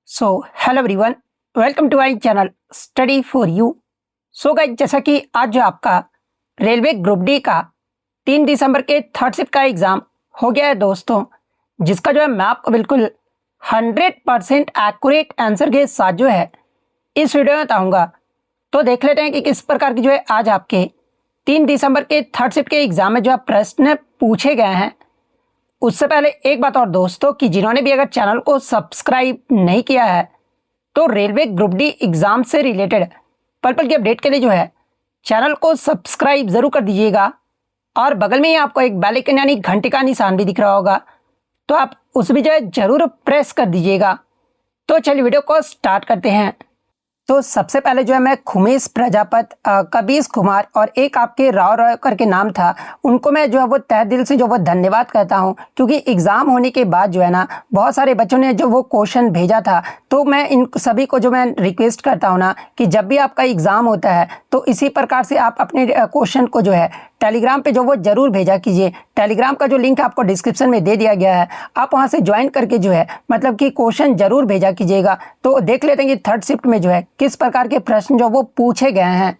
So hello everyone, welcome to my channel study for you. So guys, जैसा कि आज जो आपका रेलवे ग्रुप डी का 3 दिसंबर के थर्ड शिफ्ट का एग्ज़ाम हो गया है दोस्तों, जिसका जो है मैं आपको बिल्कुल 100% एक्यूरेट आंसर के साथ जो है इस वीडियो में बताऊँगा। तो देख लेते हैं कि किस प्रकार की जो है आज आपके 3 दिसंबर के थर्ड शिफ्ट के एग्ज़ाम में जो है प्रश्न पूछे गए हैं। उससे पहले एक बात और दोस्तों, कि जिन्होंने भी अगर चैनल को सब्सक्राइब नहीं किया है तो रेलवे ग्रुप डी एग्ज़ाम से रिलेटेड पल पल की अपडेट के लिए जो है चैनल को सब्सक्राइब ज़रूर कर दीजिएगा। और बगल में ही आपको एक बेल आइकन यानी घंटे का निशान भी दिख रहा होगा, तो आप उस भी जो है ज़रूर प्रेस कर दीजिएगा। तो चलिए वीडियो को स्टार्ट करते हैं। तो सबसे पहले जो है मैं खुमेश प्रजापत, कबीर कुमार और एक आपके राव राव करके नाम था, उनको मैं जो है वो तहे दिल से जो वो धन्यवाद करता हूं, क्योंकि एग्ज़ाम होने के बाद जो है ना बहुत सारे बच्चों ने जो वो क्वेश्चन भेजा था। तो मैं इन सभी को जो मैं रिक्वेस्ट करता हूं ना कि जब भी आपका एग्ज़ाम होता है तो इसी प्रकार से आप अपने क्वेश्चन को जो है टेलीग्राम पे जो वो ज़रूर भेजा कीजिए। टेलीग्राम का जो लिंक आपको डिस्क्रिप्शन में दे दिया गया है, आप वहाँ से ज्वाइन करके जो है मतलब कि क्वेश्चन ज़रूर भेजा कीजिएगा। तो देख लेते हैं कि थर्ड शिफ्ट में जो है किस प्रकार के प्रश्न जो वो पूछे गए हैं।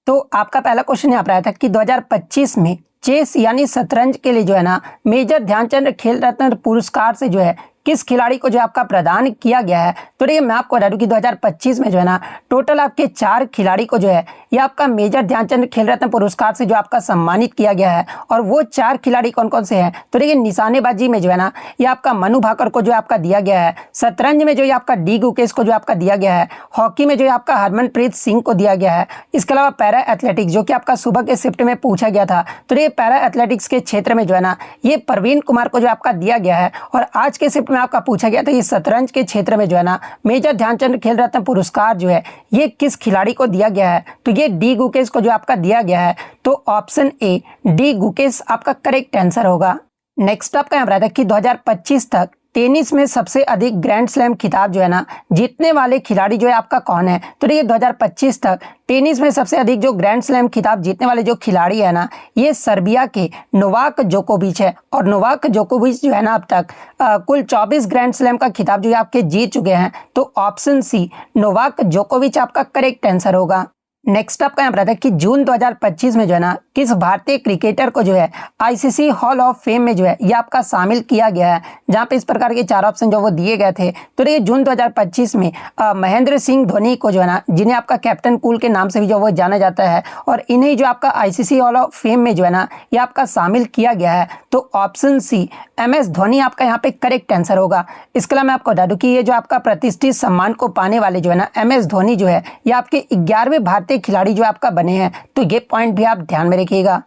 तो आपका पहला क्वेश्चन यहाँ पर आया था कि 2025 में चेस यानी शतरंज के लिए जो है ना मेजर ध्यानचंद खेल रत्न पुरस्कार से जो है किस खिलाड़ी को जो आपका प्रदान किया गया है। तो देखिए मैं आपको बता दूं कि 2025 में जो है ना टोटल आपके 4 खिलाड़ी को जो है ये आपका मेजर ध्यानचंद खेल रत्न पुरस्कार से जो आपका सम्मानित किया गया है। और वो 4 खिलाड़ी कौन कौन से हैं, तो देखिए निशानेबाजी में जो है ना ये आपका मनु भाकर को जो आपका दिया गया है, शतरंज में जो ये आपका डी गुकेश को जो आपका दिया गया है, हॉकी में जो है आपका हरमनप्रीत सिंह को दिया गया है। इसके अलावा पैरा एथलेटिक्स जो कि आपका सुबह के शिफ्ट में पूछा गया था, तो ये पैरा एथलेटिक्स के क्षेत्र में जो है ना ये प्रवीण कुमार को जो आपका दिया गया है। और आज के शिफ्ट में आपका पूछा गया था कि शतरंज के क्षेत्र में जो है ना मेजर ध्यानचंद खेल रत्न पुरस्कार जो है ये किस खिलाड़ी को दिया गया है, तो ये डी गुकेश को जो आपका दिया गया है। तो ऑप्शन ए डी गुकेश आपका करेक्ट आंसर होगा। नेक्स्ट आपका यहाँ रहा था कि 2025 तक टेनिस में सबसे अधिक ग्रैंड स्लैम खिताब जो है ना जीतने वाले खिलाड़ी जो है आपका कौन है। तो देखिए 2025 तक टेनिस में सबसे अधिक जो ग्रैंड स्लैम खिताब जीतने वाले जो खिलाड़ी है ना ये सर्बिया के नोवाक जोकोविच है। और नोवाक जोकोविच जो है ना अब तक कुल 24 ग्रैंड स्लैम का खिताब जो है आपके जीत चुके हैं। तो ऑप्शन सी नोवाक जोकोविच आपका करेक्ट आंसर होगा। नेक्स्ट आपका यहाँ पर था कि जून 2025 में जो है ना किस भारतीय क्रिकेटर को जो है आईसीसी हॉल ऑफ फेम में जो है ये आपका शामिल किया गया है, जहाँ पे इस प्रकार के 4 ऑप्शन जो वो दिए गए थे। तो ये जून 2025 में महेंद्र सिंह धोनी को जो है ना, जिन्हें आपका कैप्टन कूल के नाम से भी जो वो जाना जाता है, और इन्हें जो आपका आईसीसी हॉल ऑफ फेम में जो है ना ये आपका शामिल किया गया है। तो ऑप्शन सी MS धोनी आपका यहाँ पे करेक्ट आंसर होगा। इसके अलावा मैं आपको बता दूं कि ये जो आपका प्रतिष्ठित सम्मान को पाने वाले जो है ना MS धोनी जो है ये आपके 11वें भारतीय खिलाड़ी जो आपका बने हैं। तो ये पॉइंट भी आप ध्यान में रखिएगा।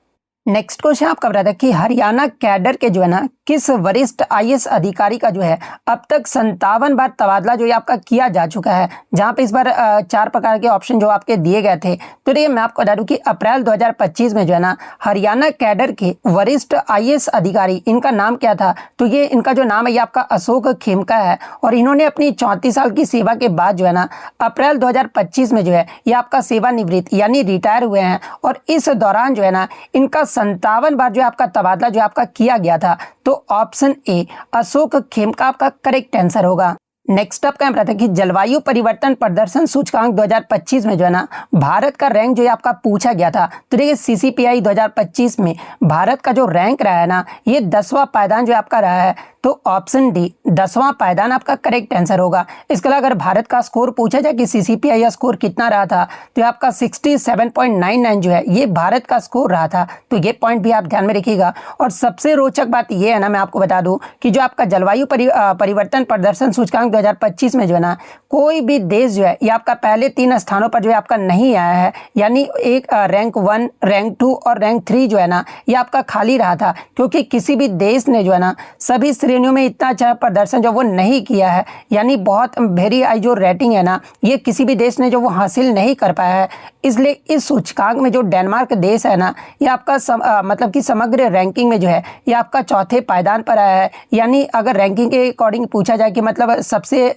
नेक्स्ट क्वेश्चन आपका बता था कि हरियाणा कैडर के जो है ना किस वरिष्ठ IAS अधिकारी का जो है अब तक 57 बार तबादला जो है आपका किया जा चुका है, जहां पे इस बार 4 प्रकार के ऑप्शन जो आपके दिए गए थे। तो ये मैं आपको बता दूं कि अप्रैल 2025 में जो है ना हरियाणा कैडर के वरिष्ठ IAS अधिकारी, इनका नाम क्या था, तो ये इनका जो नाम है ये आपका अशोक खेमका है। और इन्होंने अपनी 34 साल की सेवा के बाद जो है ना अप्रैल 2025 में जो है ये आपका सेवानिवृत्त यानी रिटायर हुए हैं। और इस दौरान जो है ना इनका 57 बार जो आपका तबादला जो आपका किया गया था। तो ऑप्शन ए अशोक खेमका आपका करेक्ट आंसर होगा। नेक्स्ट आपका यहाँ था कि जलवायु परिवर्तन प्रदर्शन सूचकांक 2025 में जो है ना भारत का रैंक जो है आपका पूछा गया था। तो देखिए CCPI 2025 में भारत का जो रैंक रहा है ना ये 10वां पायदान जो आपका रहा है। तो ऑप्शन डी 10वां पायदान आपका करेक्ट आंसर होगा। इसके अलावा अगर भारत का स्कोर पूछा जाए कि CCPI का स्कोर कितना रहा था, तो आपका 67.99 जो है ये भारत का स्कोर रहा था। तो ये पॉइंट भी आप ध्यान में रखिएगा। और सबसे रोचक बात ये है ना, मैं आपको बता दूं कि जो आपका जलवायु परिवर्तन प्रदर्शन सूचकांक 2025 में जो है ना कोई भी देश जो है ये आपका पहले 3 स्थानों पर जो है आपका नहीं आया है, यानी एक रैंक 1, रैंक 2 और रैंक 3 जो है ना ये आपका खाली रहा था, क्योंकि किसी भी देश ने जो है ना सभी श्रेणियों में इतना अच्छा प्रदर्शन जो वो नहीं किया है, यानी बहुत वेरी हाई जो रेटिंग है ना ये किसी भी देश ने जो वो हासिल नहीं कर पाया है। इसलिए इस सूचकांक में जो डेनमार्क देश है ना ये आपका मतलब कि समग्र रैंकिंग में जो है ये आपका 4थे पायदान पर आया है। यानी अगर रैंकिंग के अकॉर्डिंग पूछा जाए कि मतलब सबसे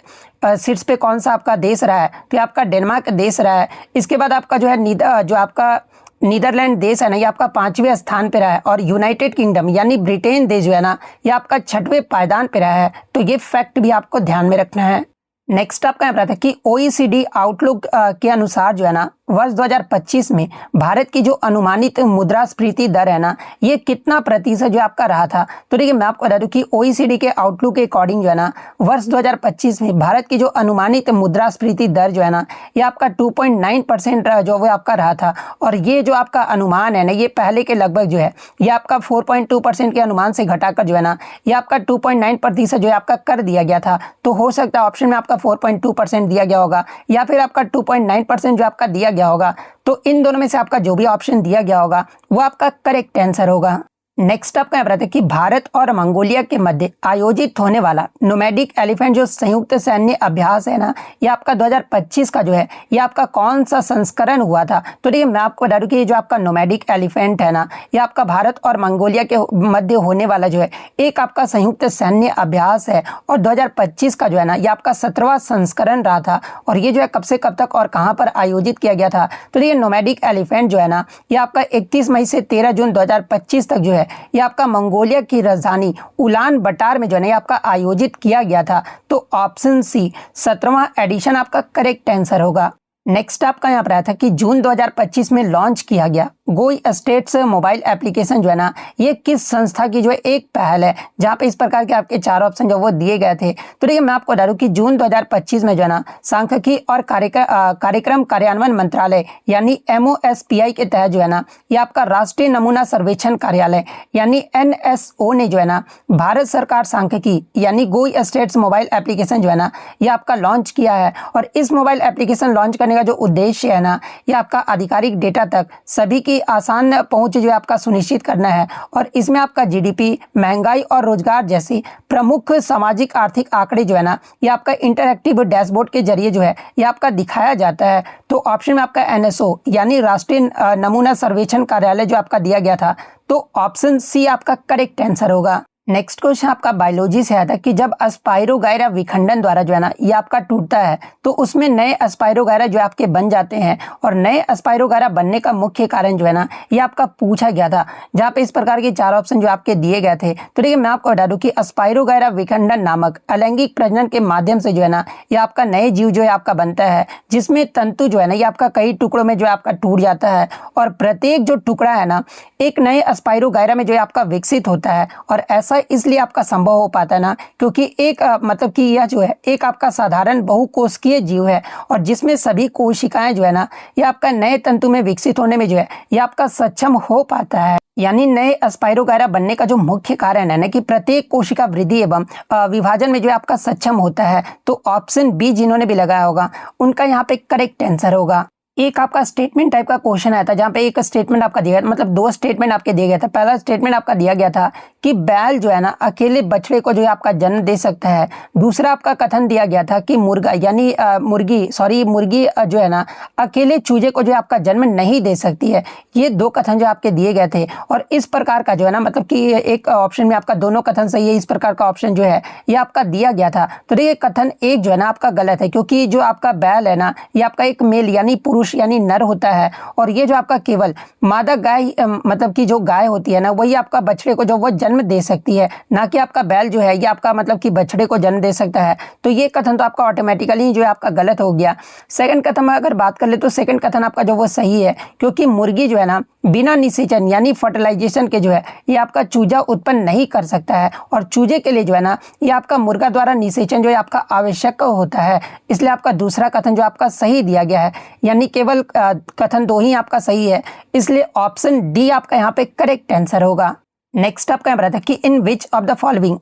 शीर्ष पे कौन सा आपका देश रहा है, तो आपका डेनमार्क देश रहा है। इसके बाद आपका जो है जो आपका नीदरलैंड देश है ना ये आपका 5वें स्थान पे रहा है। और यूनाइटेड किंगडम यानी ब्रिटेन देश जो है ना ये आपका 6वें पायदान पे रहा है। तो ये फैक्ट भी आपको ध्यान में रखना है। नेक्स्ट आपका यहाँ पर आता है कि OECD आउटलुक के अनुसार जो है ना वर्ष 2025 में भारत की जो अनुमानित मुद्रास्फीति दर है ना ये कितना प्रतिशत जो आपका रहा था। तो देखिए मैं आपको बता दूं कि OECD के आउटलुक के अकॉर्डिंग जो है ना वर्ष 2025 में भारत की जो अनुमानित मुद्रास्फीति दर जो है ना ये आपका 2.9% जो वो आपका रहा था। और ये जो आपका अनुमान है ना ये पहले के लगभग जो है ये आपका 4.2% के अनुमान से घटाकर जो है ना ये आपका 2.9% जो है आपका कर दिया गया था। तो हो सकता है ऑप्शन में आपका 4.2% दिया गया होगा या फिर आपका 2.9% जो आपका दिया गया होगा। तो इन दोनों में से आपका जो भी ऑप्शन दिया गया होगा वो आपका करेक्ट आंसर होगा। नेक्स्ट आपका यहाँ पर आता है कि भारत और मंगोलिया के मध्य आयोजित होने वाला नोमैडिक एलिफेंट जो संयुक्त सैन्य अभ्यास है ना ये आपका 2025 का जो है ये आपका कौन सा संस्करण हुआ था। तो देखिए मैं आपको बता दूं कि ये जो आपका नोमैडिक एलिफेंट है ना ये आपका भारत और मंगोलिया के मध्य होने वाला जो है एक आपका संयुक्त सैन्य अभ्यास है और 2025 का जो है ना ये आपका 17वां संस्करण रहा था। और ये जो है कब से कब तक और कहाँ पर आयोजित किया गया था। तो ये नोमैडिक एलिफेंट जो है ना ये आपका 31 मई से 13 जून 2025 तक जो है ये आपका मंगोलिया की राजधानी उलान बटार में जो है ना आपका आयोजित किया गया था। तो ऑप्शन सी 17वां एडिशन आपका करेक्ट आंसर होगा। नेक्स्ट आपका यहाँ पर आया था कि जून 2025 में लॉन्च किया गया गो स्टेट्स मोबाइल एप्लीकेशन जो है ना ये किस संस्था की जो है एक पहल है जहाँ पे इस प्रकार के आपके 4 ऑप्शन जो वो दिए गए थे। तो देखिए मैं आपको बता दूं कि जून 2025 में जो है ना सांख्यिकी और कार्यक्रम कार्यान्वयन मंत्रालय यानी MOSPI के तहत जो है ना ये आपका राष्ट्रीय नमूना सर्वेक्षण कार्यालय यानी NSO ने जो है ना भारत सरकार सांख्यिकी यानी गो स्टेट्स मोबाइल एप्लीकेशन जो है ना ये आपका लॉन्च किया है। और इस मोबाइल एप्लीकेशन लॉन्च करने का जो उद्देश्य है ना ये आपका आधिकारिक डेटा तक सभी की आसान पहुंच जो है आपका सुनिश्चित करना है। और इसमें आपका GDP महंगाई और रोजगार जैसी प्रमुख सामाजिक आर्थिक आंकड़े जो है ना ये आपका इंटरैक्टिव डैशबोर्ड के जरिए जो है ये आपका दिखाया जाता है। तो ऑप्शन में आपका NSO यानी राष्ट्रीय नमूना सर्वेक्षण कार्यालय जो आपका दिया गया था। तो ऑप्शन सी आपका करेक्ट आंसर होगा। नेक्स्ट क्वेश्चन आपका बायोलॉजी से आया था कि जब स्पाइरोगायरा विखंडन द्वारा जो है ना ये आपका टूटता है तो उसमें नए स्पाइरोगायरा जो आपके बन जाते हैं। और नए स्पाइरोगायरा बनने का मुख्य कारण जो है ना ये आपका पूछा गया था जहाँ पे इस प्रकार के 4 ऑप्शन जो आपके दिए गए थे। तो देखिए मैं आपको बता दूं कि स्पाइरोगायरा विखंडन नामक अलैंगिक प्रजनन के माध्यम से जो है ना ये आपका नए जीव जो है आपका बनता है जिसमें तंतु जो है ना ये आपका कई टुकड़ों में जो है आपका टूट जाता है। और प्रत्येक जो टुकड़ा है ना एक नए स्पाइरोगायरा में जो है आपका विकसित होता है। और ऐसा इसलिए आपका संभव हो पाता है ना क्योंकि एक मतलब कि यह जो है एक आपका साधारण बहुकोशिकीय जीव है और जिसमें सभी कोशिकाएं जो है ना ये आपका नए तंतु में विकसित होने में जो है ये आपका सक्षम हो पाता है। यानी नए स्पाइरोगायरा बनने का जो मुख्य कारण है ना कि प्रत्येक कोशिका वृद्धि एवं विभाजन में जो है आपका सक्षम होता है। तो ऑप्शन बी जिन्होंने भी लगाया होगा उनका यहाँ पे करेक्ट आंसर होगा। एक आपका स्टेटमेंट टाइप का क्वेश्चन आया था जहाँ पे एक स्टेटमेंट आपका दिया गया मतलब 2 स्टेटमेंट आपके दिए गया था। पहला स्टेटमेंट आपका दिया गया था कि बैल जो है ना अकेले बछड़े को जो है आपका जन्म दे सकता है। दूसरा आपका कथन दिया गया था कि मुर्गा यानी मुर्गी जो है ना अकेले चूजे को जो है आपका जन्म नहीं दे सकती है। ये 2 कथन जो आपके दिए गए थे और इस प्रकार का जो है ना मतलब कि एक ऑप्शन में आपका दोनों कथन सही है, इस प्रकार का ऑप्शन जो है ये आपका दिया गया था। तो देखिए कथन एक जो है ना आपका गलत है क्योंकि जो आपका बैल है ना ये आपका एक मेल यानी पुरुष यानी नर होता है। और ये जो आपका केवल मादा गाय मतलब कि जो गाय होती है ना वही आपका बछड़े को जो वो जन्म दे सकती है, ना कि आपका बैल जो है ये आपका मतलब कि बछड़े को जन्म दे सकता है। तो ये कथन तो आपका ऑटोमेटिकली जो है आपका गलत हो गया। सेकंड कथन में अगर बात कर ले तो सेकंड कथन आपका जो वो सही है क्योंकि मुर्गी जो है ना बिना निषेचन यानी फर्टिलाइजेशन के जो है ये आपका चूजा उत्पन्न नहीं कर सकता है। और चूजे के लिए जो है ना ये आपका मुर्गा द्वारा निषेचन जो है आपका आवश्यक होता है। इसलिए आपका दूसरा कथन जो आपका सही दिया गया है यानी केवल कथन 2 ही आपका सही है। इसलिए ऑप्शन डी आपका यहाँ पे करेक्ट आंसर होगा। नेक्स्ट आपका यहाँ पर था कि in which of the following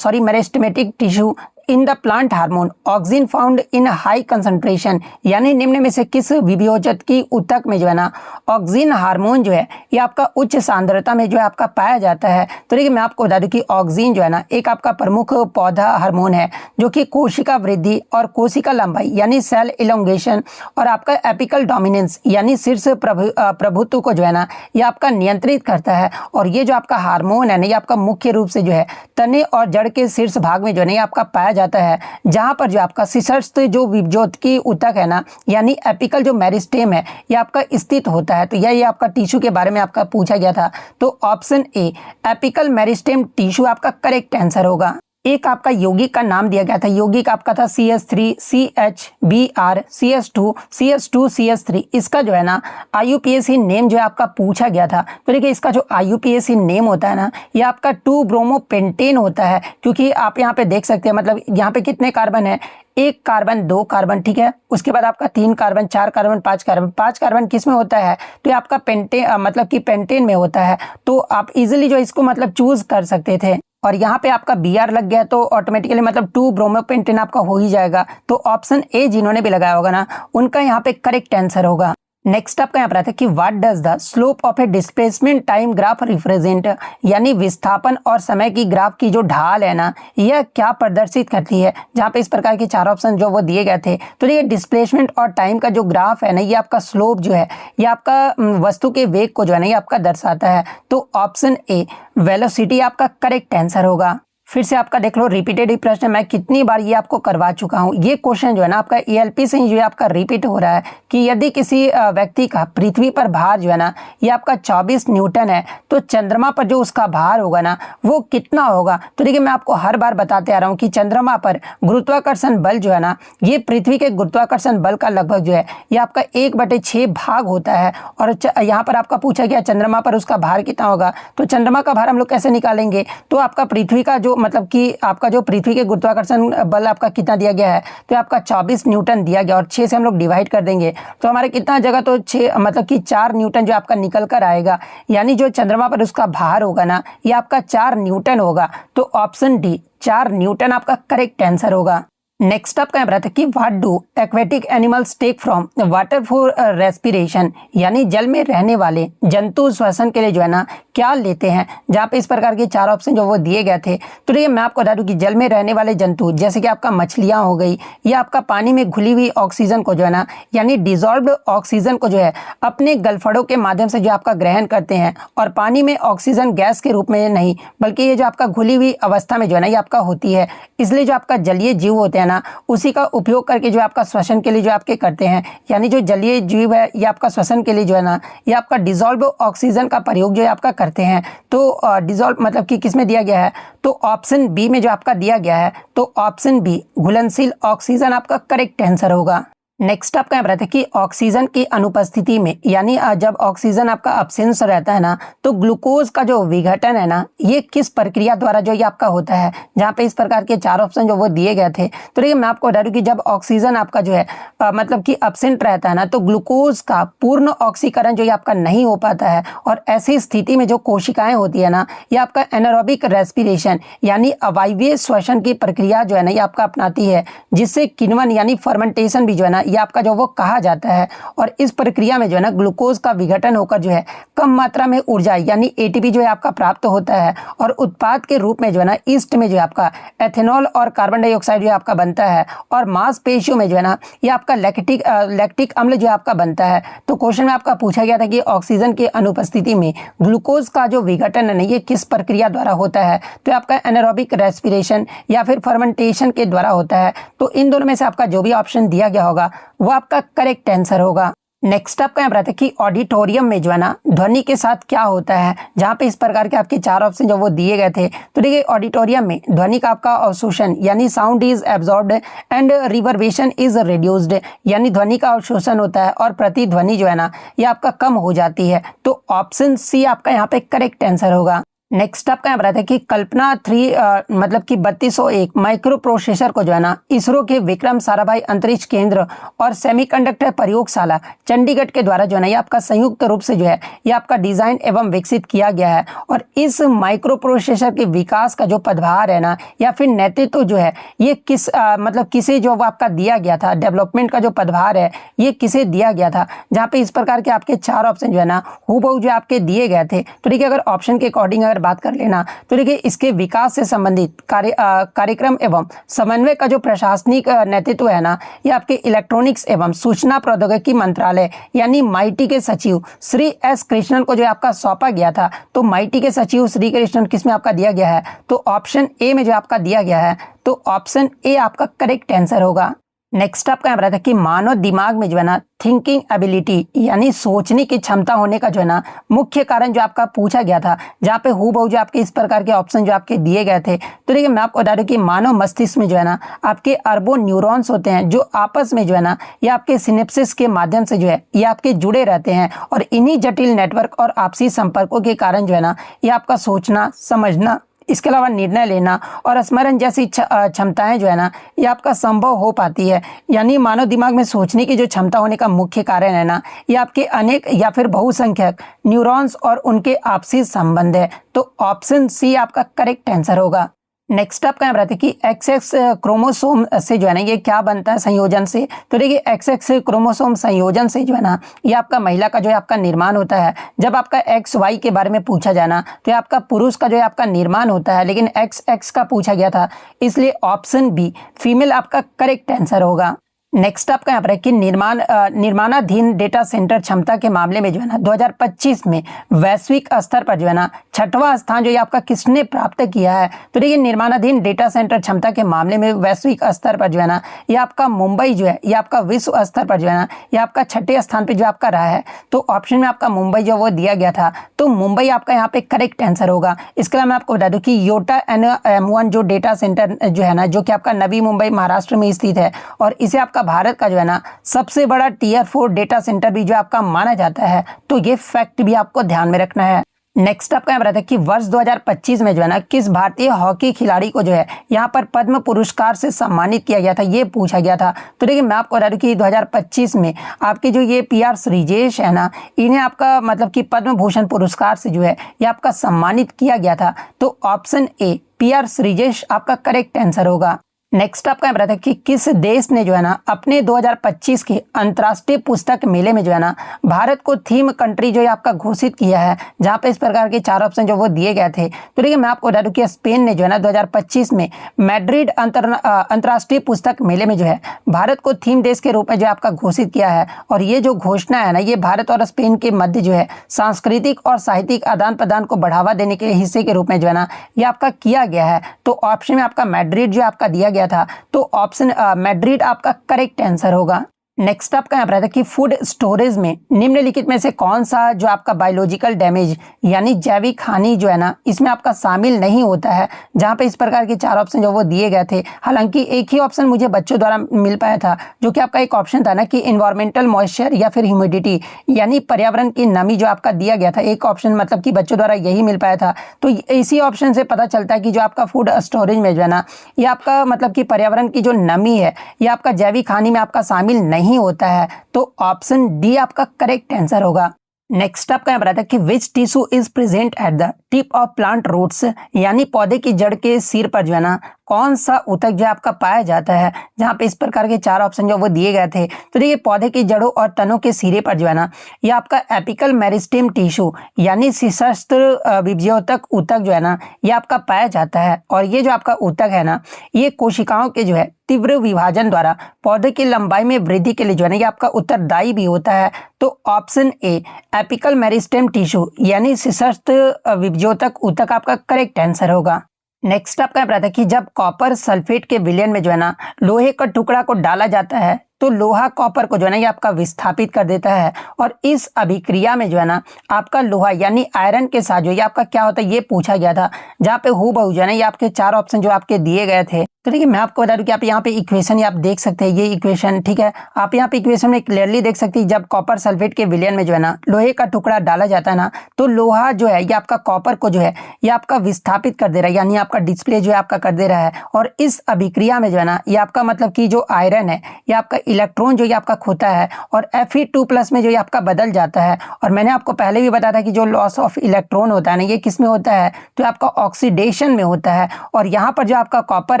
meristematic tissue in the plant hormone oxygen found in high concentration यानी निम्न में से किस विभियोजक की ऊतक में जो है ना ऑक्सीजन हार्मोन जो है ये आपका उच्च सांद्रता में जो है आपका पाया जाता है। तो देखिए मैं आपको बता दूं कि ऑक्सीजन जो है ना एक आपका प्रमुख पौधा हार्मोन है जो कि कोशिका वृद्धि और कोशिका लंबाई यानी सेल इलोंगेशन और आपका एपिकल डोमिनेंस यानी शीर्ष प्रभुत्व को जो है ना ये आपका नियंत्रित करता है। और ये जो आपका हार्मोन है ना ये आपका मुख्य रूप से जो है तने और जड़ के शीर्ष भाग में जो है ना ये आपका पाया जाता है जहां पर जो आपका शीर्षस्थ जो विभजोत की ऊतक है ना यानी एपिकल जो मेरिस्टेम है ये आपका स्थित होता है। तो ये आपका टिश्यू के बारे में आपका पूछा गया था। तो option A apical meristem tissue आपका करेक्ट आंसर होगा। एक आपका यौगिक का नाम दिया गया था, यौगिक आपका था CH3 CHBr CH2 CH2 CH3। इसका जो है ना IUPAC नेम जो है आपका पूछा गया था। तो देखिए इसका जो IUPAC नेम होता है ना ये आपका 2 ब्रोमोपेंटेन होता है, क्योंकि आप यहाँ पे देख सकते हैं मतलब यहाँ पे कितने कार्बन है, 1 कार्बन 2 कार्बन, ठीक है। उसके बाद आपका 3 कार्बन 4 कार्बन 5 कार्बन, 5 कार्बन किस में होता है, तो ये आपका पेंटेन मतलब कि पेंटेन में होता है। तो आप इजीली जो इसको मतलब चूज कर सकते थे, और यहाँ पे आपका Br लग गया तो ऑटोमेटिकली मतलब 2 ब्रोमोपेंटेन आपका हो ही जाएगा। तो ऑप्शन ए जिन्होंने भी लगाया होगा ना उनका यहाँ पे करेक्ट आंसर होगा। नेक्स्ट आपका यहाँ पर आता है कि what does the slope of A displacement time graph represent, यानी विस्थापन और समय की ग्राफ की जो ढाल है ना यह क्या प्रदर्शित करती है। जहाँ पे इस प्रकार के 4 ऑप्शन जो वो दिए गए थे। तो ये डिस्प्लेसमेंट और टाइम का जो ग्राफ है ना ये आपका स्लोप जो है ये आपका वस्तु के वेग को जो है ना ये आपका दर्शाता है। तो ऑप्शन ए वेलोसिटी आपका करेक्ट आंसर होगा। फिर से आपका देख लो रिपीटेड प्रश्न, मैं कितनी बार ये आपको करवा चुका हूँ। ये क्वेश्चन जो है ना आपका ELP से ही जो है आपका रिपीट हो रहा है कि यदि किसी व्यक्ति का पृथ्वी पर भार जो है ना ये आपका 24 न्यूटन है तो चंद्रमा पर जो उसका भार होगा ना वो कितना होगा। तो देखिए मैं आपको हर बार बताते आ रहा हूँ कि चंद्रमा पर गुरुत्वाकर्षण बल जो है ना ये पृथ्वी के गुरुत्वाकर्षण बल का लगभग जो है ये आपका 1/6 भाग होता है। और यहाँ पर आपका पूछा गया चंद्रमा पर उसका भार कितना होगा, तो चंद्रमा का भार हम लोग कैसे निकालेंगे, तो आपका पृथ्वी का जो मतलब कि आपका जो पृथ्वी के गुरुत्वाकर्षण बल आपका कितना दिया गया है, तो आपका 24 न्यूटन दिया गया और 6 से हम लोग डिवाइड कर देंगे तो हमारे कितना जगह, तो 6 मतलब कि 4 न्यूटन जो आपका निकल कर आएगा। यानी जो चंद्रमा पर उसका भार होगा ना ये आपका 4 न्यूटन होगा। तो ऑप्शन डी 4 न्यूटन आपका करेक्ट आंसर होगा। नेक्स्ट आपका यहाँ था कि what do aquatic animals take from water for respiration, यानी जल में रहने वाले जंतु श्वसन के लिए जो है ना क्या लेते हैं। जहाँ पे इस प्रकार के 4 ऑप्शन जो वो दिए गए थे। तो ये मैं आपको बता दूं कि जल में रहने वाले जंतु जैसे कि आपका मछलियाँ हो गई, या आपका पानी में घुली हुई ऑक्सीजन को जो है ना यानी डिजॉल्व्ड ऑक्सीजन को जो है अपने गलफड़ों के माध्यम से जो आपका ग्रहण करते हैं, और पानी में ऑक्सीजन गैस के रूप में नहीं बल्कि ये जो आपका घुली हुई अवस्था में जो है ना ये आपका होती है। इसलिए जो आपका जलीय जीव होते हैं ना उसी का उपयोग करके जो आपका श्वसन के लिए जो आपके करते हैं। यानी जो जलीय जीव है ये आपका श्वसन के लिए जो है ना ये आपका डिजॉल्व ऑक्सीजन का प्रयोग जो है आपका करते हैं। तो डिजॉल्व मतलब कि किस में दिया गया है, तो ऑप्शन बी में जो आपका दिया गया है। तो ऑप्शन बी घुलनशील ऑक्सीजन आपका करेक्ट आंसर होगा। नेक्स्ट आपका यहाँ रहता है कि ऑक्सीजन की अनुपस्थिति में, यानी जब ऑक्सीजन आपका अब्सेंस रहता है ना तो ग्लूकोज का जो विघटन है ना ये किस प्रक्रिया द्वारा जो ये आपका होता है। जहाँ पे इस प्रकार के 4 ऑप्शन जो वो दिए गए थे। तो देखिए मैं आपको बता दूं कि जब ऑक्सीजन आपका जो है मतलब कि अब्सेंट रहता है ना तो ग्लूकोज का पूर्ण ऑक्सीकरण जो ये आपका नहीं हो पाता है, और ऐसी स्थिति में जो कोशिकाएं होती है ना ये आपका एनारोबिक रेस्पिरेशन यानी अवायवीय श्वसन की प्रक्रिया जो है ना ये आपका अपनाती है, जिससे किण्वन यानी फर्मेंटेशन भी जो है ना ये आपका जो वो कहा जाता है। और इस प्रक्रिया में जो है ना ग्लूकोज का विघटन होकर जो है कम मात्रा में ऊर्जा यानी ATP जो है आपका प्राप्त होता है, और उत्पाद के रूप में जो है ना ईस्ट में जो है आपका एथेनॉल और कार्बन डाइऑक्साइड जो है आपका बनता है, और मांसपेशियों में जो है ना ये आपका लैक्टिक अम्ल जो है आपका बनता है। तो क्वेश्चन में आपका पूछा गया था कि ऑक्सीजन की अनुपस्थिति में ग्लूकोज का जो विघटन है ये किस प्रक्रिया द्वारा होता है। तो आपका एनारोबिक रेस्पिरेशन या फिर फर्मेंटेशन के द्वारा होता है। तो इन दोनों में से आपका जो भी ऑप्शन दिया गया होगा वो आपका करेक्ट आंसर होगा। नेक्स्ट आपका यहाँ रहता है कि ऑडिटोरियम में जो है ना ध्वनि के साथ क्या होता है। जहाँ पे इस प्रकार के आपके 4 ऑप्शन जो वो दिए गए थे। तो देखिए ऑडिटोरियम में ध्वनि का आपका अवशोषण यानी sound is absorbed and reverberation is reduced, यानी ध्वनि का अवशोषण होता है और प्रतिध्वनि जो है ना ये आपका कम हो जाती है। तो ऑप्शन सी आपका यहाँ पे करेक्ट आंसर होगा। नेक्स्ट आपका यहाँ रहता है कि कल्पना 3 मतलब कि 3201 माइक्रो प्रोसेसर को जो है ना इसरो के विक्रम साराभाई अंतरिक्ष केंद्र और सेमीकंडक्टर प्रयोगशाला चंडीगढ़ के द्वारा जो है ना ये आपका संयुक्त रूप से जो है ये आपका डिजाइन एवं विकसित किया गया है। और इस माइक्रो प्रोसेसर के विकास का जो पदभार है ना या फिर नेतृत्व जो है ये किस मतलब किसे जो आपका दिया गया था, डेवलपमेंट का जो पदभार है ये किसे दिया गया था। जहाँ पे इस प्रकार के आपके 4 ऑप्शन जो है ना हूबहू जो आपके दिए गए थे। तो देखिए अगर ऑप्शन के अकॉर्डिंग अगर बात कर लेना तो देखिए इसके विकास से संबंधित कार्यक्रम एवं समन्वय का जो प्रशासनिक नेतृत्व है ना ये आपके इलेक्ट्रॉनिक्स एवं सूचना प्रौद्योगिकी मंत्रालय यानी माइटी के सचिव श्री S कृष्णन को जो आपका सौंपा गया था। तो माइटी के सचिव श्री कृष्णन किस में आपका दिया गया है, तो ऑप्शन ए में जो आपका दिया गया है। तो ऑप्शन ए आपका करेक्ट आंसर होगा। नेक्स्ट आपका यहाँ पर था कि मानव दिमाग में जो है ना थिंकिंग एबिलिटी यानी सोचने की क्षमता होने का जो है ना मुख्य कारण जो आपका पूछा गया था, जहाँ पे हूबहू जो आपके इस प्रकार के ऑप्शन जो आपके दिए गए थे। तो देखिए मैं आपको बता दूं कि मानव मस्तिष्क में जो है ना आपके अरबों न्यूरॉन्स होते हैं जो आपस में जो है ना ये आपके सिनेप्सिस के माध्यम से जो है ये आपके जुड़े रहते हैं, और इन्हीं जटिल नेटवर्क और आपसी संपर्कों के कारण जो है ना ये आपका सोचना, समझना, इसके अलावा निर्णय लेना और स्मरण जैसी क्षमताएं जो है ना ये आपका संभव हो पाती है। यानी मानव दिमाग में सोचने की जो क्षमता होने का मुख्य कारण है ना ये आपके अनेक या फिर बहुसंख्यक न्यूरॉन्स और उनके आपसी संबंध है। तो ऑप्शन सी आपका करेक्ट आंसर होगा। नेक्स्ट आपका यहाँ रहता है कि XX क्रोमोसोम से जो है ना ये क्या बनता है संयोजन से। तो देखिए XX क्रोमोसोम संयोजन से जो है ना ये आपका महिला का जो है आपका निर्माण होता है। जब आपका XY के बारे में पूछा जाना तो ये आपका पुरुष का जो है आपका निर्माण होता है, लेकिन XX का पूछा गया था, इसलिए ऑप्शन बी फीमेल आपका करेक्ट आंसर होगा। नेक्स्ट आपका यहाँ पर है कि निर्माणाधीन डेटा सेंटर क्षमता के मामले में जो है ना 2025 में वैश्विक स्तर पर जो है ना 6वां स्थान जो ये आपका किसने प्राप्त किया है। तो देखिए निर्माणाधीन डेटा सेंटर क्षमता के मामले में वैश्विक स्तर पर जो है ना ये आपका मुंबई जो है ये आपका विश्व स्तर पर जो है ना ये आपका 6ठे स्थान पर जो आपका रहा है। तो ऑप्शन में आपका मुंबई जो वो दिया गया था, तो मुंबई आपका यहाँ पे करेक्ट आंसर होगा। इसके अलावा मैं आपको बता दूं कि योटा M1 जो डेटा सेंटर जो है ना जो कि आपका नवी मुंबई महाराष्ट्र में स्थित है, और इसे आपका भारत का जो है ना सबसे बड़ा Tier 4 डेटा सेंटर भी जो आपका माना जाता है। तो ये फैक्ट भी आपको ध्यान में रखना है। नेक्स्ट आपका यहाँ रहता है कि वर्ष 2025 में जो है ना किस भारतीय हॉकी खिलाड़ी को जो है यहाँ पर पद्म पुरस्कार से सम्मानित किया गया था, ये पूछा गया था। तो देखिए मैं आपको बता दूं कि 2025 में आपके जो ये PR श्रीजेश है ना इन्हें आपका मतलब कि पद्म भूषण पुरस्कार से जो है ये आपका सम्मानित किया गया था। तो ऑप्शन ए PR श्रीजेश आपका करेक्ट आंसर होगा। नेक्स्ट आपका यहाँ रहता है कि किस देश ने जो है ना अपने 2025 के अंतर्राष्ट्रीय पुस्तक मेले में जो है ना भारत को थीम कंट्री जो है आपका घोषित किया है, जहाँ पे इस प्रकार के 4 ऑप्शन जो वो दिए गए थे। तो देखिए मैं आपको बता दूं कि स्पेन ने जो है ना 2025 में मैड्रिड अंतर्राष्ट्रीय पुस्तक मेले में जो है भारत को थीम देश के रूप में जो आपका घोषित किया है। और ये जो घोषणा है ना ये भारत और स्पेन के मध्य जो है सांस्कृतिक और साहित्यिक आदान प्रदान को बढ़ावा देने के हिस्से के रूप में जो है ना ये आपका किया गया है। तो ऑप्शन में आपका मैड्रिड जो आपका दिया गया था, तो ऑप्शन मैड्रिड आपका करेक्ट आंसर होगा। नेक्स्ट आपका यहाँ पर रहता है कि फूड स्टोरेज में निम्नलिखित में से कौन सा जो आपका बायोलॉजिकल डैमेज यानी जैविक हानि जो है ना इसमें आपका शामिल नहीं होता है, जहाँ पे इस प्रकार के 4 ऑप्शन जो वो दिए गए थे। हालांकि एक ही ऑप्शन मुझे बच्चों द्वारा मिल पाया था, जो कि आपका एक ऑप्शन था ना कि इन्वायरमेंटल मॉइस्चर या फिर ह्यूमिडिटी यानी पर्यावरण की नमी जो आपका दिया गया था, एक ऑप्शन मतलब कि बच्चों द्वारा यही मिल पाया था। तो इसी ऑप्शन से पता चलता है कि जो आपका फूड स्टोरेज में जो है ना ये आपका मतलब कि पर्यावरण की जो नमी है ये आपका जैविक हानि में आपका शामिल नहीं होता है। तो ऑप्शन डी आपका करेक्ट आंसर होगा। नेक्स्ट आपका यहाँ बताया कि which tissue is present at the tip of plant roots यानी पौधे की जड़ के सिर पर जो है ना कौन सा ऊतक जो आपका पाया जाता है, जहाँ पे इस प्रकार के 4 ऑप्शन जो वो दिए गए थे। तो देखिए पौधे की जड़ों और तनों के सिरे पर जो है ना ये आपका एपिकल मेरिस्टेम टिश्यू यानी शीर्षस्त्र विभज्योतक ऊतक जो है ना ये आपका पाया जाता है। और ये जो आपका ऊतक है ना ये कोशिकाओं के जो है तीव्र विभाजन द्वारा पौधे की लंबाई में वृद्धि के लिए जो है ना ये आपका उत्तरदायी भी होता है। तो option A apical meristem tissue यानी शीर्षस्त्र विभज्योतक ऊतक आपका करेक्ट आंसर होगा। नेक्स्ट आपका पता है कि जब कॉपर सल्फेट के विलयन में जो है ना लोहे का टुकड़ा को डाला जाता है तो लोहा कॉपर को जो है ना ये आपका विस्थापित कर देता है, और इस अभिक्रिया में जो है ना आपका लोहा यानी आयरन के साथ जो ये आपका क्या होता है ये पूछा गया था, जहाँ पे हूबहू जो है ना ये आपके 4 ऑप्शन जो आपके दिए गए थे। तो देखिए मैं आपको बता दूं कि आप यहाँ पे इक्वेशन आप देख सकते हैं, ये इक्वेशन ठीक है, आप यहाँ पे इक्वेशन में क्लियरली देख सकते हैं जब कॉपर सल्फेट के विलयन में जो है ना लोहे का टुकड़ा डाला जाता है ना तो लोहा जो है ये आपका कॉपर को जो है ये आपका विस्थापित कर दे रहा है, यानी आपका डिस्प्ले जो है आपका कर दे रहा है। और इस अभिक्रिया में जो है ना ये आपका मतलब कि जो आयरन है ये आपका इलेक्ट्रॉन जो ये आपका खोता है और Fe2+ में जो ये आपका बदल जाता है। और मैंने आपको पहले भी बताया था कि जो लॉस ऑफ इलेक्ट्रॉन होता है ना ये किस में होता है, तो आपका ऑक्सीडेशन में होता है। और यहाँ पर जो आपका कॉपर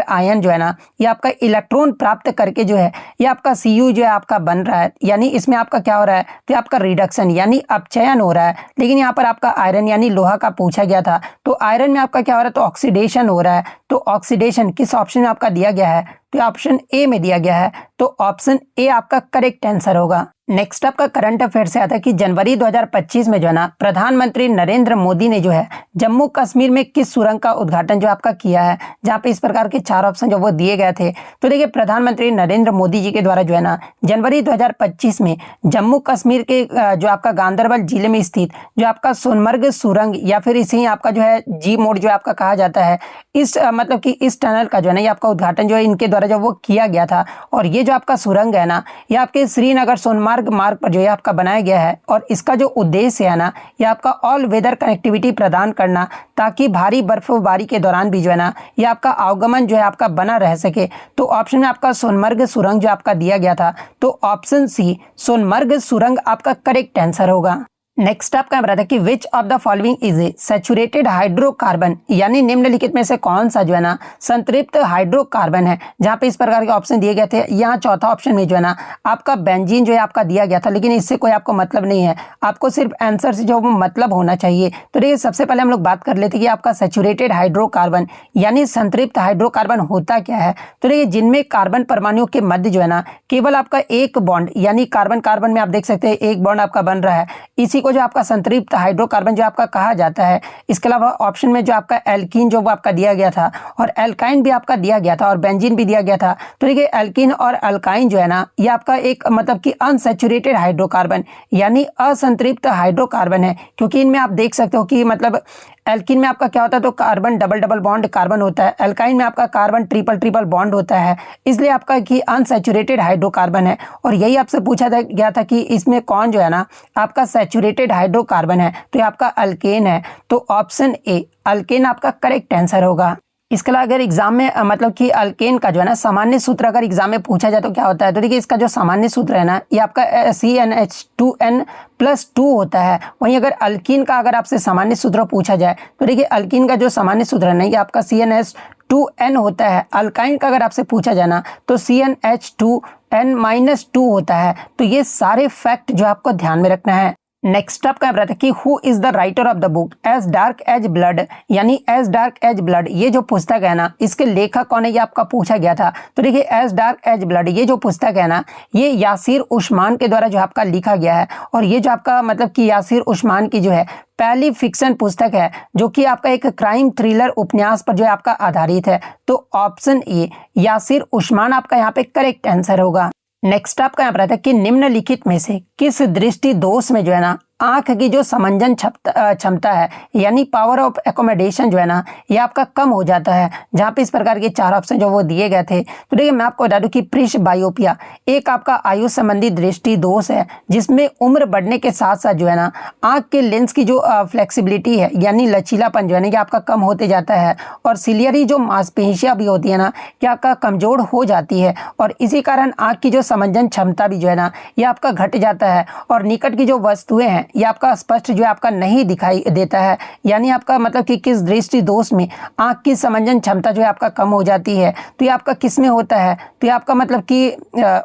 आयन जो है ना ये आपका इलेक्ट्रॉन प्राप्त करके जो है ये आपका Cu जो है आपका बन रहा है, यानी इसमें आपका क्या हो रहा है तो आपका रिडक्शन यानी अपचयन हो रहा है। लेकिन यहाँ पर आपका आयरन यानी लोहा का पूछा गया था, तो आयरन में आपका क्या हो रहा है तो ऑक्सीडेशन हो रहा है। तो ऑक्सीडेशन किस ऑप्शन में आपका दिया गया है तो ऑप्शन ए में दिया गया है। तो ऑप्शन ए आपका करेक्ट आंसर होगा। नेक्स्ट आपका करंट अफेयर से आता है कि जनवरी 2025 में जो है ना प्रधानमंत्री नरेंद्र मोदी ने जो है जम्मू कश्मीर में किस सुरंग का उद्घाटन जो आपका किया है, जहां पे इस प्रकार के 4 ऑप्शन जो वो दिए गए थे। तो देखिए प्रधानमंत्री नरेंद्र मोदी जी के द्वारा जो है ना जनवरी 2025 में जम्मू कश्मीर के जो आपका गांधरबल जिले में स्थित जो आपका सोनमर्ग सुरंग या फिर इसे ही आपका जो है जी मोड जो आपका कहा जाता है, इस मतलब कि इस टनल का जो है ना ये आपका उद्घाटन जो है इनके द्वारा जो वो किया गया था। और ये जो आपका सुरंग है ना ये आपके श्रीनगर सोनमार्ग मार्ग पर जो है आपका बनाया गया है और इसका जो उद्देश्य है ना ये आपका ऑल वेदर कनेक्टिविटी प्रदान करना, ताकि भारी बर्फबारी के दौरान भी जो है ना ये आपका आवागमन जो है आपका बना रह सके। तो ऑप्शन में आपका सोनमर्ग सुरंग जो आपका दिया गया था, तो ऑप्शन सी सोनमर्ग सुरंग आपका करेक्ट आंसर होगा। नेक्स्ट आपका बताता है कि विच of the following is a saturated hydrocarbon, यानी निम्नलिखित में से कौन सा जो है ना संतृप्त हाइड्रोकार्बन है, जहां पे इस प्रकार के ऑप्शन दिए गए थे। यहाँ चौथा ऑप्शन में जो है ना आपका बेंजीन जो है आपका दिया गया था, लेकिन इससे कोई आपको मतलब नहीं है, आपको सिर्फ आंसर से जो मतलब होना चाहिए। तो देखिए सबसे पहले हम लोग बात कर लेते हैं कि आपका सैचुरेटेड हाइड्रोकार्बन यानी संतृप्त हाइड्रोकार्बन होता क्या है। तो देखिए जिनमें कार्बन परमाणुओं के मध्य जो है ना केवल आपका एक बॉन्ड, यानी कार्बन कार्बन में आप देख सकते हैं एक बॉन्ड आपका बन रहा है, इसी जो आपका संतृप्त हाइड्रोकार्बन जो आपका कहा जाता है। इसके अलावा ऑप्शन में जो आपका एल्कीन जो वो आपका दिया गया था और एल्काइन भी आपका दिया गया था और बेंजीन भी दिया गया था। तो देखिए एल्कीन और अल्काइन जो है ना ये आपका एक मतलब कि अनसैचुरेटेड हाइड्रोकार्बन यानी असंतृप्त हाइड्रोकार्बन है, क्योंकि इनमें आप देख सकते हो कि मतलब एल्कीन में आपका क्या होता है तो carbon double double bond carbon होता है, एल्काइन में आपका कार्बन ट्रिपल ट्रिपल बॉन्ड होता है, इसलिए आपका कि अनसैचुरेटेड हाइड्रोकार्बन है। और यही आपसे पूछा गया था कि इसमें कौन जो है ना आपका सैचुरेटेड हाइड्रोकार्बन है, तो ये आपका अल्केन है। तो ऑप्शन ए अल्केन आपका करेक्ट आंसर होगा। इसके अलावा अगर एग्जाम में मतलब कि अल्केन का जो है ना सामान्य सूत्र अगर एग्जाम में पूछा जाए तो क्या होता है, तो देखिए इसका जो सामान्य सूत्र है ना ये आपका CnH2n+2 होता है। वहीं अगर अल्कीन का अगर आपसे सामान्य सूत्र पूछा जाए तो देखिए अल्कीन का जो सामान्य सूत्र है ना ये आपका CnH2n होता है। अल्काइन का अगर आपसे पूछा जाए ना तो CnH2n-2 होता है। तो ये सारे फैक्ट जो आपको ध्यान में रखना है। नेक्स्ट आपका रहता है कि who is the writer of the book as dark as blood, यानी एज डार्क एज ब्लड ये जो पुस्तक है ना इसके लेखक कौन है ये आपका पूछा गया था। तो देखिए एज डार्क एज ब्लड ये जो पुस्तक है ना ये यासिर उस्मान के द्वारा जो आपका लिखा गया है और ये जो आपका मतलब कि यासिर उस्मान की जो है पहली फिक्शन पुस्तक है जो कि आपका एक क्राइम थ्रिलर उपन्यास पर जो है आपका आधारित है। तो ऑप्शन ए यासिर उस्मान आपका यहाँ पे करेक्ट आंसर होगा। नेक्स्ट आपका यहाँ पर आता है कि निम्नलिखित में से किस दृष्टि दोष में जो है ना आंख की जो समंजन क्षमता है यानी पावर ऑफ एकोमोडेशन जो है ना ये आपका कम हो जाता है, जहाँ पे इस प्रकार के 4 ऑप्शन जो वो दिए गए थे। तो देखिए मैं आपको बता दूं कि प्रिस्बायोपिया एक आपका आयु संबंधी दृष्टि दोष है जिसमें उम्र बढ़ने के साथ साथ जो है ना आंख के लेंस की जो फ्लेक्सिबिलिटी है यानी लचीलापन जो है ना ये आपका कम होते जाता है और सिलियरी जो मांसपेशियां भी होती है ना ये आपका कमजोर हो जाती है और इसी कारण आंख की जो समंजन क्षमता भी जो है ना ये आपका घट जाता है और निकट की जो वस्तुएं हैं ये आपका स्पष्ट जो है आपका नहीं दिखाई देता है, यानी आपका मतलब कि किस दृष्टि दोष में आंख की समंजन क्षमता जो है आपका कम हो जाती है। तो ये आपका किस में होता है, तो ये आपका मतलब कि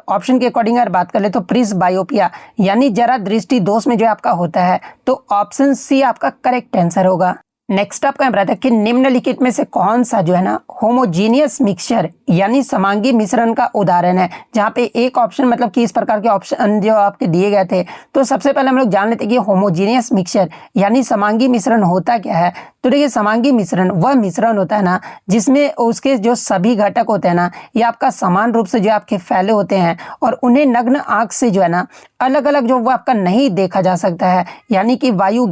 ऑप्शन के अकॉर्डिंग अगर बात कर ले तो प्रिस्बायोपिया यानी जरा दृष्टि दोष में जो आपका होता है। तो ऑप्शन सी आपका करेक्ट आंसर होगा। नेक्स्ट आपका बताता है कि निम्नलिखित में से कौन सा जो है ना होमोजीनियस मिक्सचर यानी समांगी मिश्रण का उदाहरण है, जहाँ पे एक ऑप्शन मतलब कि इस प्रकार के ऑप्शन जो आपके दिए गए थे। तो सबसे पहले हम लोग जान लेते हैं कि होमोजीनियस मिक्सचर यानी समांगी मिश्रण होता क्या है। तो देखिए समांगी मिश्रण वह मिश्रण होता है ना जिसमें उसके जो सभी घटक होते हैं ना ये आपका समान रूप से जो आपके फैले होते हैं और उन्हें नग्न आंख से जो है ना अलग अलग जो वो आपका नहीं देखा जा सकता है, यानी कि वायु हो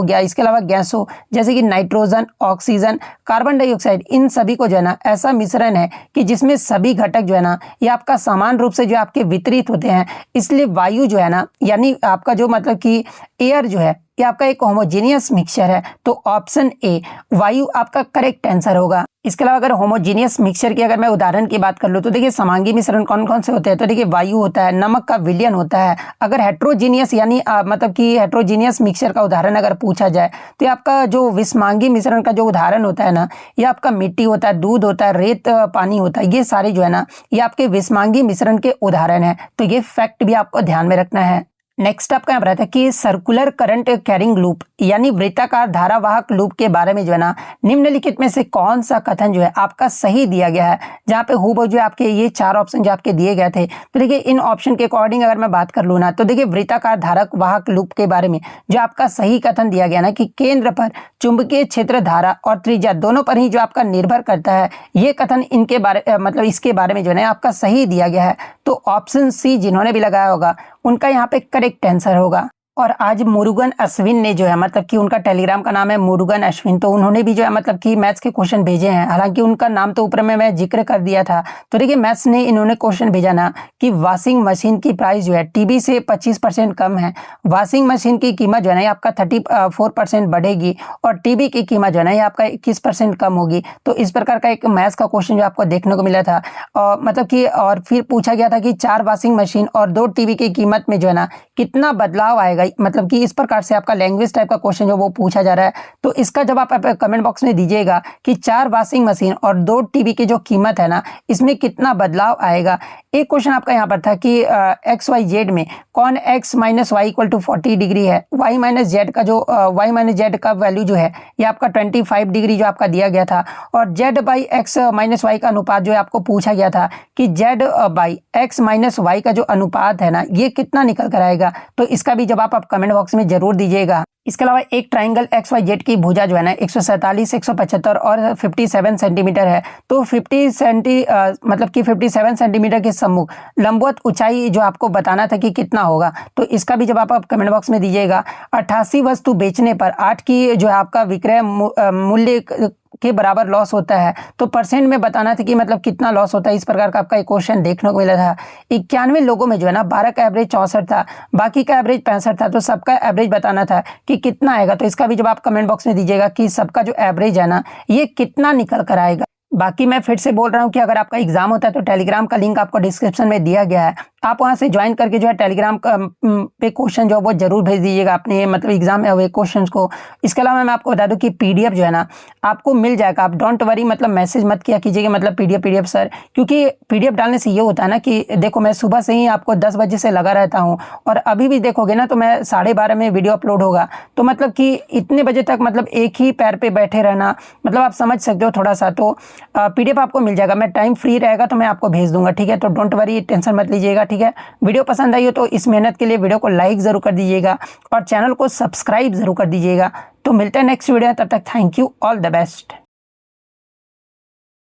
गया, इसके अलावा गैस हो जैसे कि नाइट्रोजन, ऑक्सीजन, कार्बन डाइऑक्साइड, इन सभी को जो है ना ऐसा मिश्रण है कि जिसमें सभी घटक जो है ना ये आपका समान रूप से जो आपके वितरित होते हैं। इसलिए वायु जो है ना यानी आपका जो मतलब कि एयर जो है ये आपका एक होमोजीनियस मिक्सचर है। तो ऑप्शन ए वायु आपका करेक्ट आंसर होगा। इसके अलावा अगर होमोजीनियस मिक्सचर की अगर मैं उदाहरण की बात कर लूँ तो देखिए समांगी मिश्रण कौन कौन से होते हैं। तो देखिए वायु होता है, नमक का विलयन होता है। अगर हेट्रोजीनियस यानी मतलब कि हेट्रोजीनियस मिक्सचर का उदाहरण अगर पूछा जाए तो आपका जो विषमांगी मिश्रण का जो उदाहरण होता है ना ये आपका मिट्टी होता है, दूध होता है, रेत पानी होता है। ये सारे जो है ना ये आपके विषमांगी मिश्रण के उदाहरण है। तो ये फैक्ट भी आपको ध्यान में रखना है। नेक्स्ट आपका यहाँ पर आता है कि सर्कुलर करंट कैरिंग लूप यानी वृत्ताकार धारावाहक लूप के बारे में जो है ना निम्नलिखित में से कौन सा कथन जो है आपका सही दिया गया है, जहाँ पे हूबहू जो आपके ये 4 ऑप्शन जो आपके दिए गए थे। तो देखिए इन ऑप्शन के अकॉर्डिंग अगर मैं बात कर लूँ ना, तो देखिए वृत्ताकार धारावाहक लूप के बारे में जो आपका सही कथन दिया गया ना कि केंद्र पर चुंबकीय क्षेत्र धारा और त्रिज्या दोनों पर ही जो आपका निर्भर करता है, ये कथन इनके बारे मतलब इसके बारे में जो है ना आपका सही दिया गया है। तो ऑप्शन सी जिन्होंने भी लगाया होगा उनका यहाँ पे करेक्ट आंसर होगा। और आज मुरुगन अश्विन ने जो है मतलब कि उनका टेलीग्राम का नाम है मुरुगन अश्विन, तो उन्होंने भी जो है मतलब कि मैथ्स के क्वेश्चन भेजे हैं। हालांकि उनका नाम तो ऊपर में मैं जिक्र कर दिया था। तो देखिए मैथ्स ने इन्होंने क्वेश्चन भेजा ना कि वॉशिंग मशीन की प्राइस जो है टीवी से 25% कम है, वॉशिंग मशीन की कीमत जो है ना आपका 34% बढ़ेगी और टीवी की कीमत जो है ना आपका 21% कम होगी। तो इस प्रकार का एक मैथ्स का क्वेश्चन जो आपको देखने को मिला था। मतलब कि और फिर पूछा गया था कि 4 वॉशिंग मशीन और 2 टीवी की कीमत में जो है ना कितना बदलाव आएगा, मतलब कि इस प्रकार से आपका लैंग्वेज टाइप का क्वेश्चन जो वो पूछा जा रहा है। तो इसका जवाब आप कमेंट बॉक्स में दीजिएगा कि 4 वॉशिंग मशीन और 2 टीवी की जो कीमत है ना इसमें कितना बदलाव आएगा। एक क्वेश्चन आपका यहाँ पर था कि एक्स वाई जेड में कौन X minus Y equal to 40 degree है, वाई माइनस जेड का जो वाई माइनस जेड का वैल्यू जो है ये आपका 25 डिग्री जो आपका दिया गया था। और Z by X minus Y का अनुपात जो है आपको पूछा गया था कि Z by X minus Y का जो अनुपात है ना ये कितना निकल कर आएगा। तो इसका भी जवाब आप कमेंट बॉक्स में जरूर दीजिएगा। इसके अलावा एक ट्राइंगल एक्स वाई जेड की भुजा जो है ना 147, 175 और 57 सेंटीमीटर है। तो 57 सेंटीमीटर के सम्मुख लंबवत ऊंचाई जो आपको बताना था कि कितना होगा। तो इसका भी जवाब आप कमेंट बॉक्स में दीजिएगा। 88 वस्तु बेचने पर 8 की जो है आपका विक्रय मूल्य के बराबर लॉस होता है। तो परसेंट में बताना था कि मतलब कितना लॉस होता है। इस प्रकार का आपका एक क्वेश्चन देखने को मिला था। 91 लोगों में जो है ना 12 का एवरेज 64 था, बाकी का एवरेज 65 था। तो सबका एवरेज बताना था कि कितना आएगा। तो इसका भी जवाब कमेंट बॉक्स में दीजिएगा कि सबका जो एवरेज है ना ये कितना निकल कर आएगा। बाकी मैं फिर से बोल रहा हूँ कि अगर आपका एग्जाम होता है तो टेलीग्राम का लिंक आपको डिस्क्रिप्शन में दिया गया है, आप वहां से ज्वाइन करके जो है टेलीग्राम पे क्वेश्चन जो वो जरूर भेज दीजिएगा अपने मतलब एग्जाम में हुए क्वेश्चंस को। इसके अलावा मैं आपको बता दूं कि पीडीएफ जो है ना आपको मिल जाएगा। आप डोंट वरी मतलब मैसेज मत किया कीजिएगा मतलब पीडीएफ सर, क्योंकि पीडीएफ डालने से ये होता है ना कि देखो मैं सुबह से ही आपको 10 बजे से लगा रहता हूँ और अभी भी देखोगे ना तो मैं 12:30 में वीडियो अपलोड होगा। तो मतलब कि इतने बजे तक मतलब एक ही पैर पे बैठे रहना मतलब आप समझ सकते हो थोड़ा सा। तो पीडीएफ आपको मिल जाएगा, मैं टाइम फ्री रहेगा तो मैं आपको भेज दूंगा, ठीक है। तो डोंट वरी, टेंशन मत लीजिएगा, ठीक है। वीडियो पसंद आई हो तो इस मेहनत के लिए वीडियो को लाइक जरूर कर दीजिएगा और चैनल को सब्सक्राइब जरूर कर दीजिएगा। तो मिलते हैं नेक्स्ट वीडियो में, तब तक thank you, all the best.